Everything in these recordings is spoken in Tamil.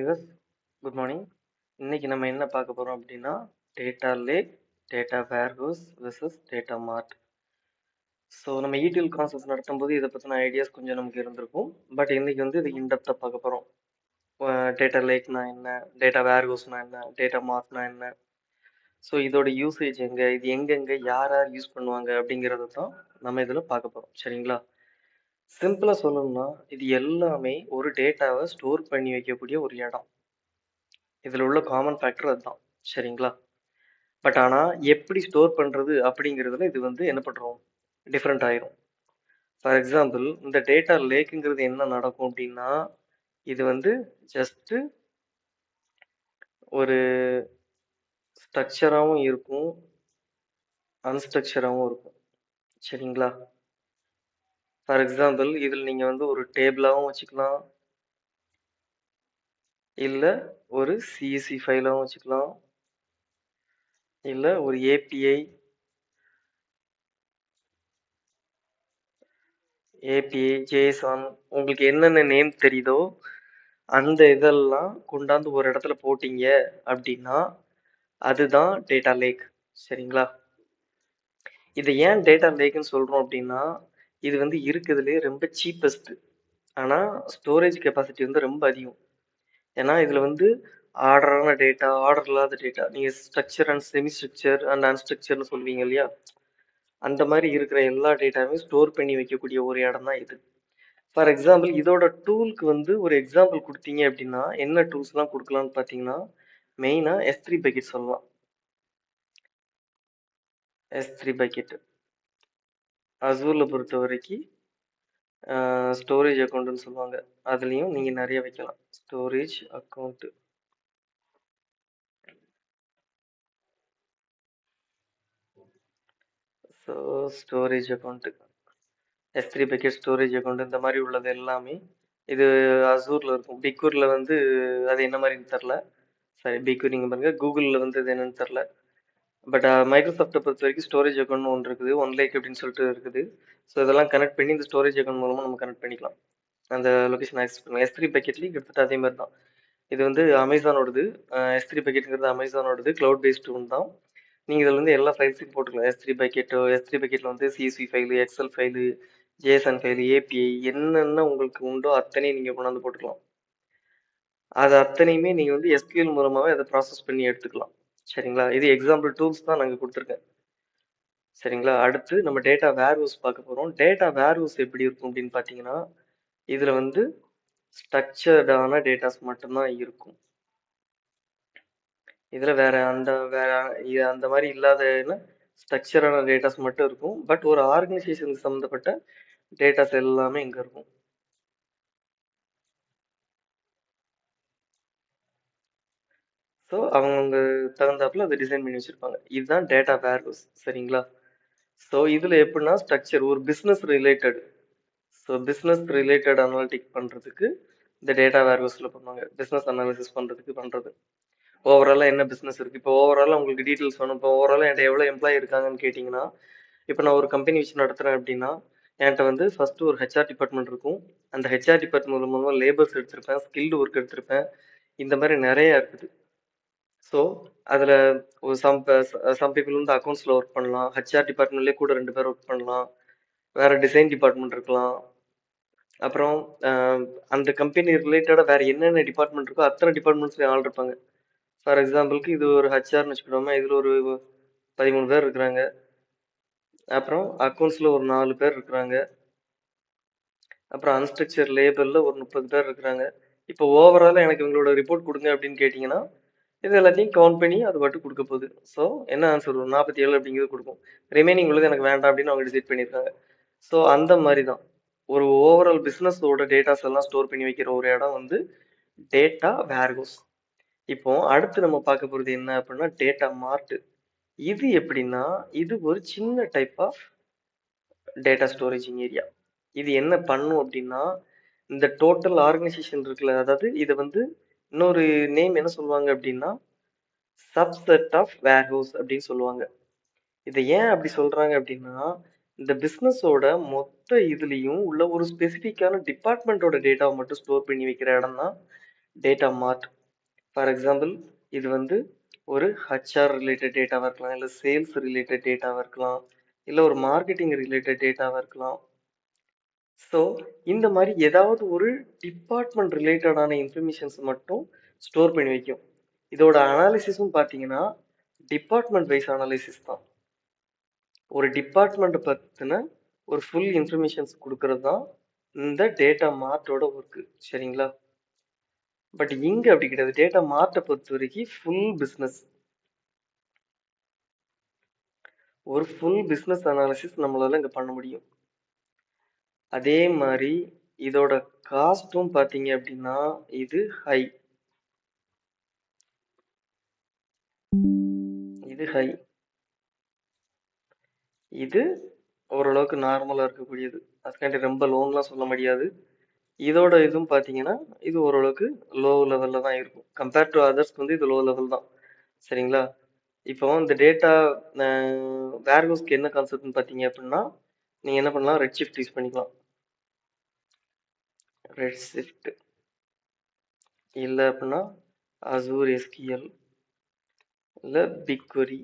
Viewers, good morning. இன்னைக்கு நம்ம என்ன பார்க்க போறோம் அப்படின்னா data lake, data warehouse versus data mart. So நம்ம ETL கான்செப்ட்ஸ் நடத்தும்போது இதை பற்றின ஐடியாஸ் கொஞ்சம் நமக்கு இருந்திருக்கும். பட் இன்னைக்கு வந்து இது இன்டெப்த்தாக பார்க்க போகிறோம். டேட்டா லேக்னா என்ன, டேட்டா வேர்ஹவுஸ்னா என்ன, டேட்டா மார்ட்னா என்ன, ஸோ இதோட யூசேஜ் எங்கே, இது எங்கெங்கே யார் யார் யூஸ் பண்ணுவாங்க அப்படிங்கிறத தான் நம்ம இதில் பார்க்க போகிறோம். சரிங்களா? சிம்பிளாக சொல்லணும்னா இது எல்லாமே ஒரு டேட்டாவை ஸ்டோர் பண்ணி வைக்கக்கூடிய ஒரு இடம். இதில் உள்ள காமன் ஃபேக்டர் அதுதான். சரிங்களா? பட் ஆனால் எப்படி ஸ்டோர் பண்ணுறது அப்படிங்கிறதுல இது வந்து என்ன பண்ணுறோம், டிஃப்ரெண்ட் ஆயிரும். ஃபார் எக்ஸாம்பிள், இந்த டேட்டா லேக்குங்கிறது என்ன நடக்கும் அப்படின்னா, இது வந்து ஜஸ்ட்டு ஒரு ஸ்ட்ரக்சராகவும் இருக்கும், அன்ஸ்ட்ரக்சராகவும் இருக்கும். சரிங்களா? ஃபார் எக்ஸாம்பிள், இதில் நீங்கள் வந்து ஒரு டேபிளாகவும் வச்சுக்கலாம், இல்லை ஒரு CSV ஃபைலாகவும் வச்சுக்கலாம், இல்லை ஒரு API JSON, உங்களுக்கு என்னென்ன நேம் தெரியுதோ அந்த இதெல்லாம் கொண்டாந்து ஒரு இடத்துல போட்டீங்க அப்படின்னா அதுதான் டேட்டா லேக். சரிங்களா? இதை ஏன் டேட்டா லேக்னு சொல்றோம் அப்படின்னா, இது வந்து இருக்கிறதுலே ரொம்ப சீப்பஸ்ட், ஆனால் ஸ்டோரேஜ் கெப்பாசிட்டி வந்து ரொம்ப அதிகம். ஏன்னா இதுல வந்து ஆர்டரான டேட்டா, ஆர்டர் இல்லாத டேட்டா, நீங்க structure and semi structure and அன்ஸ்ட்ரக்சர்னு சொல்லுவீங்க இல்லையா, அந்த மாதிரி இருக்கிற எல்லா டேட்டாவையும் ஸ்டோர் பண்ணி வைக்கக்கூடிய ஒரு இடம் தான் இது. ஃபார் எக்ஸாம்பிள், இதோட டூலுக்கு வந்து ஒரு எக்ஸாம்பிள் கொடுத்தீங்க அப்படின்னா என்ன டூல்ஸ்லாம் கொடுக்கலாம்னு பார்த்தீங்கன்னா, மெயினாக S3 பக்கெட் சொல்லலாம். S3 பக்கெட் அசூரில் பொறுத்த வரைக்கும் ஸ்டோரேஜ் அக்கௌண்ட்னு சொல்லுவாங்க. அதுலேயும் நீங்கள் நிறைய வைக்கலாம். Storage account, so storage account, S3 bucket storage account, இந்த மாதிரி உள்ளது எல்லாமே இது அசூரில் இருக்கும். பிக்யூரில் வந்து அது என்ன மாதிரின்னு தெரில. சரி, பிக்யூர் நீங்கள் பாருங்கள், கூகுளில் வந்து இது என்னன்னு தெரில. பட் மைக்ரோசாஃப்ட்டை பொறுத்த வரைக்கும் ஸ்டோரேஜ் அக்கௌண்ட் ஒன்று இருக்குது, 1 லேக் அப்படின்னு சொல்லிட்டு இருக்குது. ஸோ இதெல்லாம் கனெக்ட் பண்ணி இந்த ஸ்டோரேஜ் அக்கௌண்ட் மூலமாக நம்ம கனெக்ட் பண்ணிக்கலாம். அந்த லொக்கேஷன் ஆக்சஸ் பண்ணலாம். S3 பக்கெட்லேயும் கிட்டத்தட்ட அதே மாதிரி தான். இது வந்து அமேசானோடது. S3 பக்கெட்டுங்கிறது அமேசானோடது, க்ளவுட் பேஸ்டு ஒன்று தான். நீங்கள் இதில் வந்து எல்லா ஃபைல்ஸையும் போட்டுக்கலாம். S3 பக்கெட்டில் வந்து CSV file, excel file, JSON file, API என்னென்ன உங்களுக்கு உண்டோ அத்தனையும் நீங்கள் கொண்டாந்து போட்டுக்கலாம். அது அத்தனையுமே நீங்கள் வந்து SQL மூலமாகவே அதை ப்ராசஸ் பண்ணி எடுத்துக்கலாம். சரிங்களா? இது எக்ஸாம்பிள் டூல்ஸ் தான் நாங்கள் கொடுத்துருக்கேன். சரிங்களா? அடுத்து நம்ம டேட்டா வேர்ஹவுஸ் பார்க்க போகிறோம். டேட்டா வேர்ஹவுஸ் எப்படி இருக்கும் அப்படின்னு பார்த்தீங்கன்னா, இதில் வந்து ஸ்ட்ரக்சர்டான டேட்டாஸ் மட்டும்தான் இருக்கும். இதில் வேற அந்த மாதிரி இல்லாத ஸ்ட்ரக்சரான டேட்டாஸ் மட்டும் இருக்கும். பட் ஒரு ஆர்கனைசேஷனுக்கு சம்மந்தப்பட்ட டேட்டாஸ் எல்லாமே இங்கே இருக்கும். ஸோ அவங்க தகுந்தாப்புல அதை டிசைன் பண்ணி வச்சிருப்பாங்க. இதுதான் டேட்டா வேர்ஹவுஸ். சரிங்களா? ஸோ இதில் எப்படின்னா ஸ்ட்ரக்சர் ஒரு business related, so business related analytic பண்ணுறதுக்கு இந்த டேட்டா வேர்ஹவுஸில் பண்ணுவாங்க. பிஸ்னஸ் அனாலிசிஸ் பண்ணுறது ஓவராலாக என்ன பிஸ்னஸ் இருக்குது, இப்போ ஓவராலாக உங்களுக்கு டீட்டெயில்ஸ் வேணும். இப்போ ஓவராலாக என்கிட்ட எவ்வளோ எம்ப்ளாயி இருக்காங்கன்னு கேட்டிங்கன்னா, இப்போ நான் ஒரு கம்பெனி வச்சு நடத்துகிறேன் அப்படின்னா என்கிட்ட வந்து ஃபஸ்ட்டு ஒரு HR டிபார்ட்மெண்ட் இருக்கும். அந்த HR டிபார்ட்மெண்ட் மூலமாக லேபர்ஸ் எடுத்திருப்பேன், ஸ்கில்டு ஒர்க் எடுத்திருப்பேன், இந்த மாதிரி நிறைய இருக்குது. ஸோ அதில் ஒரு சம் பீப்புள் வந்து அக்கௌண்ட்ஸில் ஒர்க் பண்ணலாம், HR டிபார்ட்மெண்ட்லேயே கூட 2 பேர் ஒர்க் பண்ணலாம், வேறு டிசைன் டிபார்ட்மெண்ட் இருக்கலாம். அப்புறம் அந்த கம்பெனி ரிலேட்டடாக வேறு என்னென்ன டிபார்ட்மெண்ட் இருக்கோ அத்தனை டிபார்ட்மெண்ட்ஸ்லேயும் ஆள் இருப்பாங்க. ஃபார் எக்ஸாம்பிளுக்கு இது ஒரு HRன்னு வச்சுக்கிட்டோமா, இதில் ஒரு 13 பேர் இருக்கிறாங்க. அப்புறம் அக்கௌண்ட்ஸில் ஒரு 4 பேர் இருக்கிறாங்க. அப்புறம் அன்ஸ்ட்ரக்சர் லேபரில் ஒரு 30 பேர் இருக்கிறாங்க. இப்போ ஓவராலாக எனக்கு இவங்களோட ரிப்போர்ட் கொடுங்க அப்படின்னு கேட்டிங்கன்னா இது எல்லாத்தையும் கவுண்ட் பண்ணி அது மட்டும் கொடுக்க போகுது. ஸோ என்ன ஆன்சர் வரும், 47 அப்படிங்கிறது கொடுக்கும். ரிமைனிங் உள்ளது எனக்கு வேண்டாம் அப்படின்னு அவங்க டிசைட் பண்ணியிருக்காங்க. ஸோ அந்த மாதிரி தான் ஒரு ஓவரால் பிஸ்னஸோட டேட்டாஸ் எல்லாம் ஸ்டோர் பண்ணி வைக்கிற ஒரு இடம் வந்து டேட்டா வேர்ஹவுஸ். இப்போ அடுத்து நம்ம பார்க்க போகிறது என்ன அப்படின்னா டேட்டா மார்ட். இது எப்படின்னா இது ஒரு சின்ன டைப் ஆஃப் டேட்டா ஸ்டோரேஜிங் ஏரியா. இது என்ன பண்ணும் அப்படின்னா இந்த டோட்டல் ஆர்கனைசேஷன் இருக்குல்ல, அதாவது இதை வந்து இன்னொரு நேம் என்ன சொல்லுவாங்க அப்படின்னா சப்செட் ஆஃப் வேர்ஹவுஸ் அப்படின்னு சொல்லுவாங்க. இதை ஏன் அப்படி சொல்றாங்க அப்படின்னா இந்த பிஸ்னஸோட மொத்த இதுலேயும் உள்ள ஒரு ஸ்பெசிஃபிக்கான டிபார்ட்மெண்ட்டோட டேட்டாவை மட்டும் ஸ்டோர் பண்ணி வைக்கிற இடம் தான் டேட்டா மார்ட். ஃபார் எக்ஸாம்பிள் இது வந்து ஒரு ஹச்ஆர் ரிலேட்டட் டேட்டாவாக இருக்கலாம், இல்லை சேல்ஸ் ரிலேட்டட் டேட்டாவாக இருக்கலாம், இல்லை ஒரு மார்க்கெட்டிங் ரிலேட்டட் டேட்டாவாக இருக்கலாம். ஸோ இந்த மாதிரி ஏதாவது ஒரு டிபார்ட்மெண்ட் ரிலேட்டடான இன்ஃபர்மேஷன்ஸ் மட்டும் ஸ்டோர் பண்ணி வைக்கும். இதோட அனாலிசிஸும் பார்த்தீங்கன்னா டிபார்ட்மெண்ட் வைஸ் அனாலிசிஸ் தான். ஒரு டிபார்ட்மெண்ட் பற்றின ஒரு ஃபுல் இன்ஃபர்மேஷன்ஸ் கொடுக்கறது தான் இந்த டேட்டா மார்ட்டோட ஒர்க்கு. சரிங்களா? பட் இங்க அப்படி கிடையாது. டேட்டா மார்ட்டை பொறுத்த வரைக்கும் ஃபுல் பிஸ்னஸ், ஒரு ஃபுல் பிஸ்னஸ் அனாலிசிஸ் நம்மளால இங்க பண்ண முடியும். அதே மாதிரி இதோட காஸ்டும் பார்த்தீங்க அப்படின்னா இது ஹை, இது ஹை, இது ஓரளவுக்கு நார்மலா இருக்கக்கூடியது. அதுக்காண்டி ரொம்ப லோன்லாம் சொல்ல முடியாது. இதோட இதுவும் பார்த்தீங்கன்னா இது ஓரளவுக்கு லோ லெவல்ல தான் இருக்கும். கம்பேர்ட் டு அதர்ஸ் வந்து இது லோ லெவல் தான். சரிங்களா? இப்போ இந்த டேட்டா வேர்ஹவுஸ்க்கு என்ன கான்செப்ட்னு பார்த்தீங்க அப்படின்னா நீங்க என்ன பண்ணலாம், ரெட் ஷிஃப்ட் யூஸ் பண்ணிக்கலாம். ரெட் ஷிஃப்ட் இல்லை அப்படின்னா அசூர் எஸ்கியூஎல் இல்லை பிக்வெரி.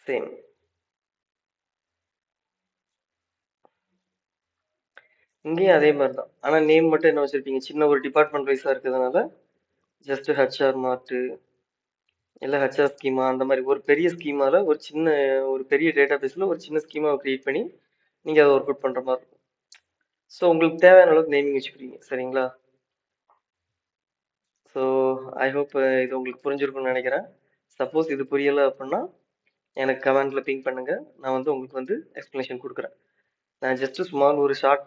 சேம். இங்கேயும் அதே மாதிரி தான். ஆனால் நேம் மட்டும் என்ன வச்சிருப்பீங்க, சின்ன ஒரு டிபார்ட்மெண்ட் வைஸாக இருக்கிறதுனால ஜஸ்ட் ஹெச்ஆர் மார்ட்டு இல்லை ஹெச்ஆர் ஸ்கீமா அந்த மாதிரி ஒரு பெரிய ஸ்கீமால ஒரு சின்ன ஒரு பெரிய டேட்டா பேஸில் ஒரு சின்ன ஸ்கீமாவை கிரியேட் பண்ணி நீங்கள் அதை ஒர்க் அவுட் பண்ணுற மாதிரி இருக்கும். ஸோ உங்களுக்கு தேவையான அளவுக்கு நேமிங் வச்சுக்கிறீங்க. சரிங்களா? ஸோ ஐ ஹோப் இது உங்களுக்கு புரிஞ்சிருக்கும்னு நினைக்கிறேன். சப்போஸ் இது புரியலை அப்படின்னா எனக்கு கமெண்ட்ல பிங் பண்ணுங்க, நான் வந்து உங்களுக்கு வந்து எக்ஸ்பிளனேஷன் கொடுக்குறேன். நான் ஜஸ்ட் ஸ்மால் ஒரு ஷார்ட்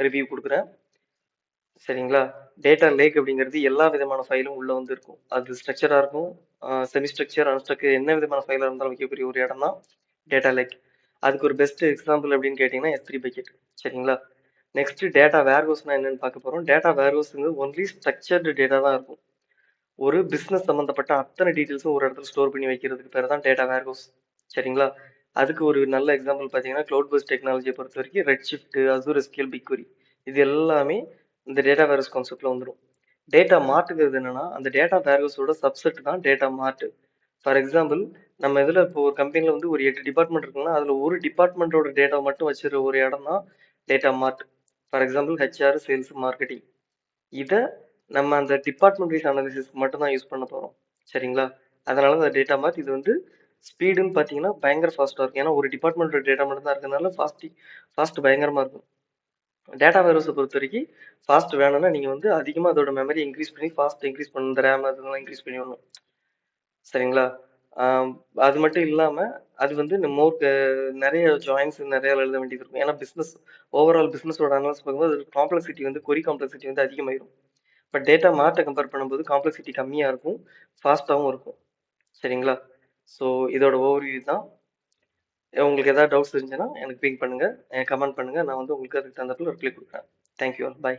ரிவ்யூ கொடுக்குறேன். சரிங்களா? டேட்டா லேக் அப்படிங்கிறது எல்லா விதமான ஃபைலும் உள்ள வந்து இருக்கும். அது ஸ்ட்ரக்சரா இருக்கும், செமி ஸ்ட்ரக்சர், அன்ஸ்ட்ரக்சர், என்ன விதமான ஃபைலாக இருந்தாலும் வைக்கக்கூடிய ஒரு இடம் தான் டேட்டா லேக். அதுக்கு ஒரு பெஸ்ட் எக்ஸாம்பிள் அப்படின்னு கேட்டிங்கன்னா S3 பக்கெட். சரிங்களா? நெக்ஸ்ட் டேட்டா வேர்ஹவுஸ்னா என்னன்னு பார்க்க போறோம். டேட்டா வேர்ஹவுஸ்ங்கிறது ஒன்லி ஸ்ட்ரக்சர்டு டேட்டா தான் இருக்கும். ஒரு பிசினஸ் சம்பந்தப்பட்ட அத்தனை டீட்டெயில்ஸும் ஒரு இடத்துல ஸ்டோர் பண்ணி வைக்கிறதுக்கு பேர் தான் டேட்டா வேர்ஹவுஸ். சரிங்களா? அதுக்கு ஒரு நல்ல எக்ஸாம்பிள் பார்த்தீங்கன்னா கிளவுட் பேஸ்ட் டெக்னாலஜியை பொறுத்த வரைக்கும் ரெட் ஷிஃப்ட், அசூர் எஸ்கியூஎல், பிக்வெரி இது எல்லாமே இந்த டேட்டா வேர்ஹவுஸ் கான்செப்ட்ல வந்துடும். டேட்டா மார்ட்டுங்கிறது என்னன்னா அந்த டேட்டா வேர்ஹவுஸோட சப்செட் தான் டேட்டா மார்ட். ஃபார் எக்ஸாம்பிள் நம்ம இதில் இப்போ ஒரு கம்பெனியில் வந்து ஒரு 8 டிபார்ட்மெண்ட் இருக்குன்னா அதில் ஒரு டிபார்ட்மெண்ட்டோட டேட்டா மட்டும் வச்சிருக்க ஒரு இடம் தான் data mart. For example HR, sales, marketing. இதை நம்ம அந்த டிபார்ட்மெண்ட் வைஸ் அனாலிசிஸ்க்கு மட்டும் தான் யூஸ் பண்ண போகிறோம். சரிங்களா? அதனால அந்த டேட்டா மார்ட் இது வந்து ஸ்பீடுன்னு பார்த்தீங்கன்னா பயங்கர ஃபாஸ்ட்டாக இருக்கும். ஏன்னா ஒரு டிபார்ட்மெண்ட்டோட டேட்டா மட்டும் தான் இருக்கிறதுனால ஃபாஸ்ட் பயங்கரமாக இருக்கும். டேட்டா வேர்ஹவுஸை பொறுத்த வரைக்கும் ஃபாஸ்ட் வேணும்னா நீங்கள் வந்து அதிகமாக அதோட மெமரி இன்க்ரீஸ் பண்ணி ஃபாஸ்ட் இன்க்ரீஸ் பண்ணணும், இந்த ரேம் அதெல்லாம் இன்க்ரீஸ் பண்ணி வரணும். சரிங்களா? ஆம், அது மட்டும் இல்லாமல் அது வந்து நிறைய ஜாயின்ஸ் நிறைய எழுத வேண்டியது இருக்கும். ஏன்னா பிஸ்னஸ் ஓவரால் பிஸ்னஸோட அனாலிசிஸ் பார்க்கும்போது காம்ப்ளெக்சிட்டி வந்து கொரி காம்ப்ளெக்சிட்டி வந்து அதிகமாயிரும். பட் டேட்டா மார்ட்டை கம்பேர் பண்ணும்போது காம்ப்ளெக்சிட்டி கம்மியாக இருக்கும், ஃபாஸ்ட்டாகவும் இருக்கும். சரிங்களா? ஸோ இதோட ஓவர்வியூ தான். உங்களுக்கு ஏதாவது டவுட்ஸ் இருந்துச்சுன்னா எனக்கு பிங் பண்ணுங்க, கமெண்ட் பண்ணுங்க, நான் வந்து உங்களுக்கு அதுக்கு தகுந்தாப்புல ரிப்ளை கொடுக்குறேன். தேங்க்யூ ஆல், பாய்.